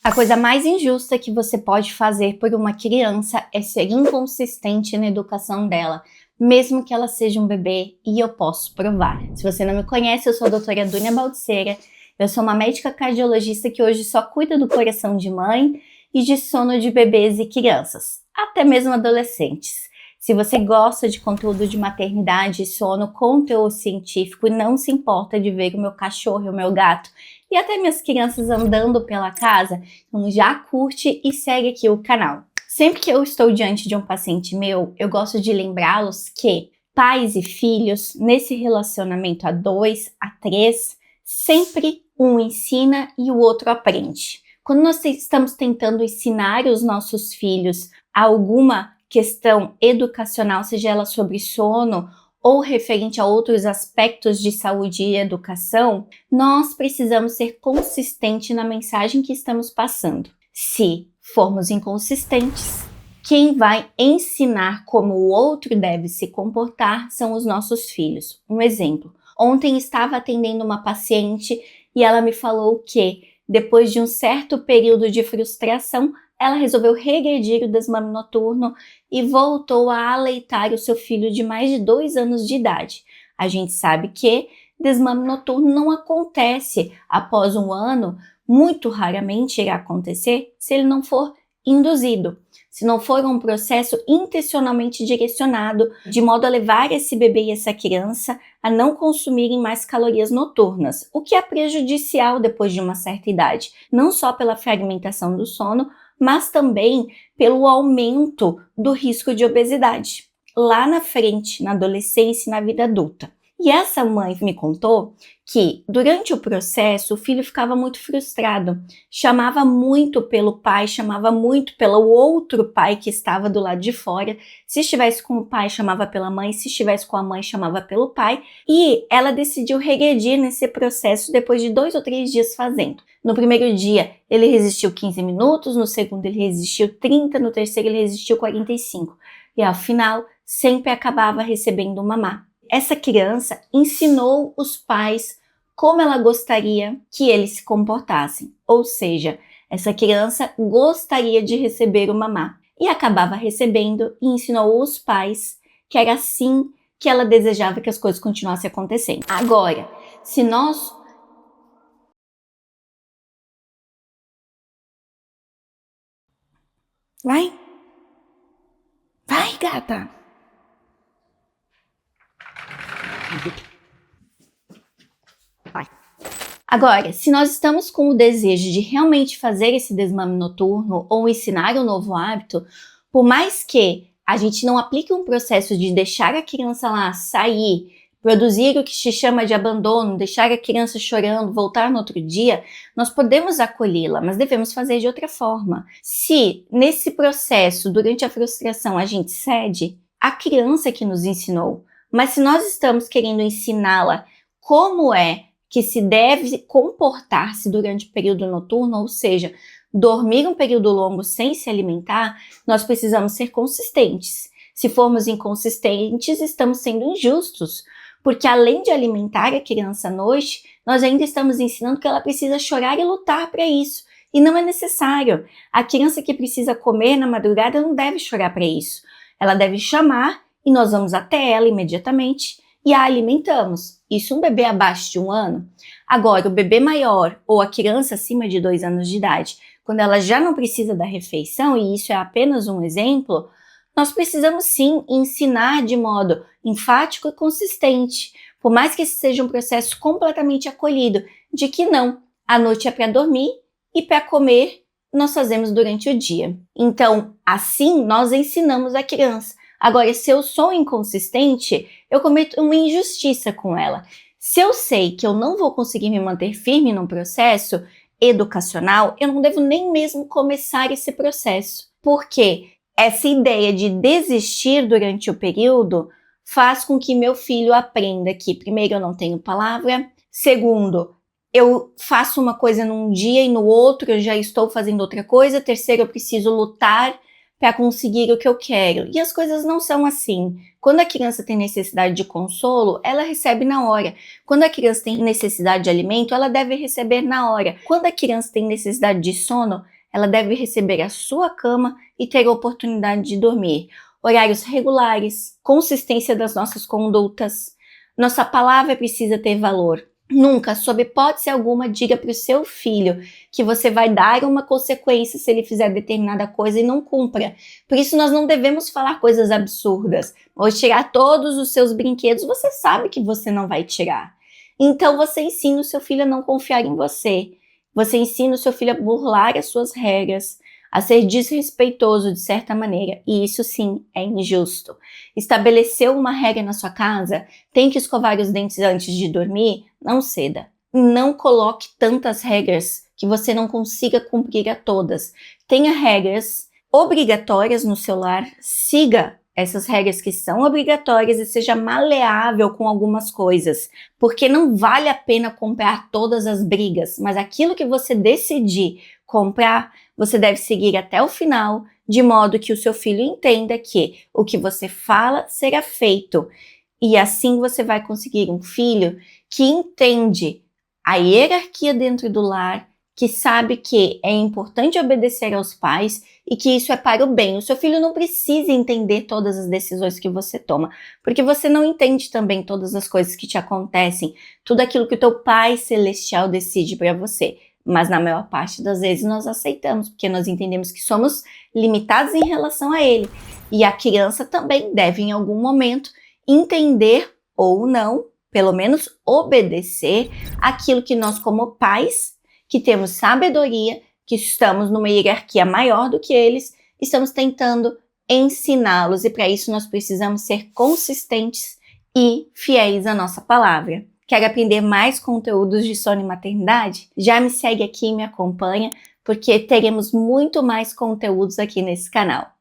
A coisa mais injusta que você pode fazer por uma criança é ser inconsistente na educação dela, mesmo que ela seja um bebê, e eu posso provar. Se você não me conhece, eu sou a doutora Dunia Baldiceira, eu sou uma médica cardiologista que hoje só cuida do coração de mãe e de sono de bebês e crianças, até mesmo adolescentes. Se você gosta de conteúdo de maternidade e sono com teor científico e não se importa de ver o meu cachorro e o meu gato e até minhas crianças andando pela casa, então já curte e segue aqui o canal. Sempre que eu estou diante de um paciente meu, eu gosto de lembrá-los que pais e filhos, nesse relacionamento a 2, a 3, sempre um ensina e o outro aprende. Quando nós estamos tentando ensinar os nossos filhos alguma questão educacional, seja ela sobre sono ou referente a outros aspectos de saúde e educação, nós precisamos ser consistentes na mensagem que estamos passando. Se formos inconsistentes, quem vai ensinar como o outro deve se comportar são os nossos filhos. Um exemplo, ontem estava atendendo uma paciente e ela me falou que, depois de um certo período de frustração, ela resolveu regredir o desmame noturno e voltou a aleitar o seu filho de mais de 2 anos de idade. A gente sabe que desmame noturno não acontece após 1 ano, muito raramente irá acontecer se ele não for induzido, se não for um processo intencionalmente direcionado, de modo a levar esse bebê e essa criança a não consumirem mais calorias noturnas, o que é prejudicial depois de uma certa idade, não só pela fragmentação do sono, mas também pelo aumento do risco de obesidade, lá na frente, na adolescência e na vida adulta. E essa mãe me contou que, durante o processo, o filho ficava muito frustrado, chamava muito pelo pai, chamava muito pelo outro pai que estava do lado de fora. Se estivesse com o pai, chamava pela mãe, se estivesse com a mãe, chamava pelo pai. E ela decidiu regredir nesse processo depois de 2 ou 3 dias fazendo. No primeiro dia, ele resistiu 15 minutos, no segundo ele resistiu 30, no terceiro ele resistiu 45. E ao final, sempre acabava recebendo mamá. Essa criança ensinou os pais como ela gostaria que eles se comportassem. Ou seja, essa criança gostaria de receber o mamá e acabava recebendo e ensinou os pais que era assim que ela desejava que as coisas continuassem acontecendo. Agora, se nós... Vai, gata! Vai. Agora, se nós estamos com o desejo de realmente fazer esse desmame noturno ou ensinar um novo hábito, por mais que a gente não aplique um processo de deixar a criança lá sair, produzir o que se chama de abandono, deixar a criança chorando, voltar no outro dia, nós podemos acolhê-la, mas devemos fazer de outra forma. Se nesse processo, durante a frustração, a gente cede, a criança que nos ensinou. Mas se nós estamos querendo ensiná-la como é que se deve comportar-se durante o período noturno, ou seja, dormir um período longo sem se alimentar, nós precisamos ser consistentes. Se formos inconsistentes, estamos sendo injustos, porque além de alimentar a criança à noite, nós ainda estamos ensinando que ela precisa chorar e lutar para isso. E não é necessário. A criança que precisa comer na madrugada não deve chorar para isso. Ela deve chamar e nós vamos até ela imediatamente e a alimentamos. Isso um bebê abaixo de 1 ano. Agora, o bebê maior ou a criança acima de 2 anos de idade, quando ela já não precisa da refeição, e isso é apenas um exemplo, nós precisamos sim ensinar de modo enfático e consistente, por mais que esse seja um processo completamente acolhido, de que não, a noite é para dormir e para comer nós fazemos durante o dia. Então, assim nós ensinamos a criança. Agora, se eu sou inconsistente, eu cometo uma injustiça com ela. Se eu sei que eu não vou conseguir me manter firme num processo educacional, eu não devo nem mesmo começar esse processo. Porque essa ideia de desistir durante o período faz com que meu filho aprenda que, primeiro, eu não tenho palavra, segundo, eu faço uma coisa num dia e no outro eu já estou fazendo outra coisa, terceiro, eu preciso lutar para conseguir o que eu quero. E as coisas não são assim. Quando a criança tem necessidade de consolo, ela recebe na hora. Quando a criança tem necessidade de alimento, ela deve receber na hora. Quando a criança tem necessidade de sono, ela deve receber a sua cama e ter a oportunidade de dormir. Horários regulares, consistência das nossas condutas. Nossa palavra precisa ter valor. Nunca, sob hipótese alguma, diga para o seu filho que você vai dar uma consequência se ele fizer determinada coisa e não cumpra. Por isso nós não devemos falar coisas absurdas. Ou tirar todos os seus brinquedos, você sabe que você não vai tirar. Então você ensina o seu filho a não confiar em você. Você ensina o seu filho a burlar as suas regras, a ser desrespeitoso de certa maneira, e isso sim é injusto. Estabeleceu uma regra na sua casa, tem que escovar os dentes antes de dormir? Não ceda. Não coloque tantas regras que você não consiga cumprir a todas. Tenha regras obrigatórias no seu lar, siga essas regras que são obrigatórias e seja maleável com algumas coisas, porque não vale a pena comprar todas as brigas, mas aquilo que você decidir comprar, você deve seguir até o final, de modo que o seu filho entenda que o que você fala será feito. E assim você vai conseguir um filho que entende a hierarquia dentro do lar, que sabe que é importante obedecer aos pais e que isso é para o bem. O seu filho não precisa entender todas as decisões que você toma, porque você não entende também todas as coisas que te acontecem, tudo aquilo que o teu Pai Celestial decide para você. Mas na maior parte das vezes nós aceitamos, porque nós entendemos que somos limitados em relação a Ele. E a criança também deve, em algum momento, entender ou não, pelo menos obedecer aquilo que nós, como pais, que temos sabedoria, que estamos numa hierarquia maior do que eles, estamos tentando ensiná-los. E para isso nós precisamos ser consistentes e fiéis à nossa palavra. Quer aprender mais conteúdos de sono e maternidade? Já me segue aqui e me acompanha, porque teremos muito mais conteúdos aqui nesse canal.